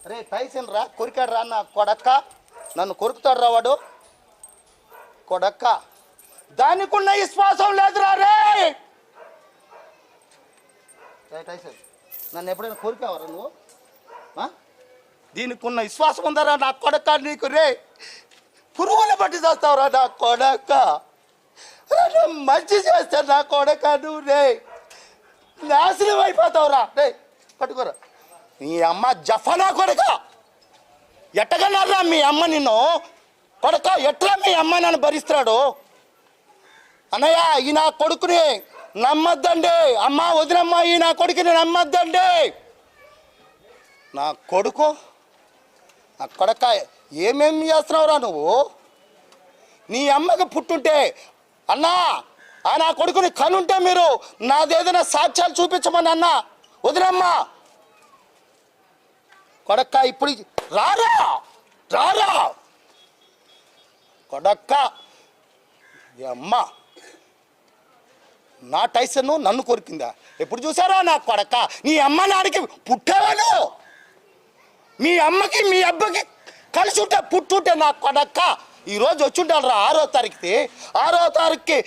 అరే టైసన్ రా కొరికాడు రా నా కొడక్క, నన్ను కొరుకుతాడు రా వాడు కొడక్క. దానికున్న విశ్వాసం లేదురా రే. టైసన్ నన్ను ఎప్పుడైనా కొరికావరా నువ్వు? దీనికి ఉన్న విశ్వాసం ఉందరా నా కొడక్క నీకు రే. పురుగులు పట్టి చేస్తావురా నా కొడక్క. మంచి చేస్తా నా కొడక నువ్వు రే. నాశనం అయిపోతావురా రే. పట్టుకోరా నీ అమ్మ జఫనా కొడక. ఎట్టగన్నారా మీ అమ్మ నిన్ను కొడక? ఎట్లా మీ అమ్మ నన్ను భరిస్తాడు? అన్నయ్య ఈ నా కొడుకుని నమ్మద్దండి. అమ్మ వదినమ్మ ఈ నా కొడుకుని నమ్మద్దండి. నా కొడుకు నా కొడక ఏమేమి చేస్తున్నావురా నువ్వు? నీ అమ్మకి పుట్టుంటే అన్నా ఆ నా కొడుకుని కనుంటే మీరు నాదేదైనా సాక్ష్యాలు చూపించమని అన్నా వదినమ్మ కొడక్క. ఇప్పుడు రారా రారా కొడక్క. అమ్మ నా టైసన్ నన్ను కొరికిందా? ఎప్పుడు చూసారా నా కొడక్క? నీ అమ్మ నాడికి పుట్టేవాడు. మీ అమ్మకి మీ అబ్బకి కలిసి ఉంటే పుట్టుంటే నా కొడక్క ఈరోజు వచ్చి ఉంటాడు రా 6వ తారీఖుకి. 6వ తారీఖుకి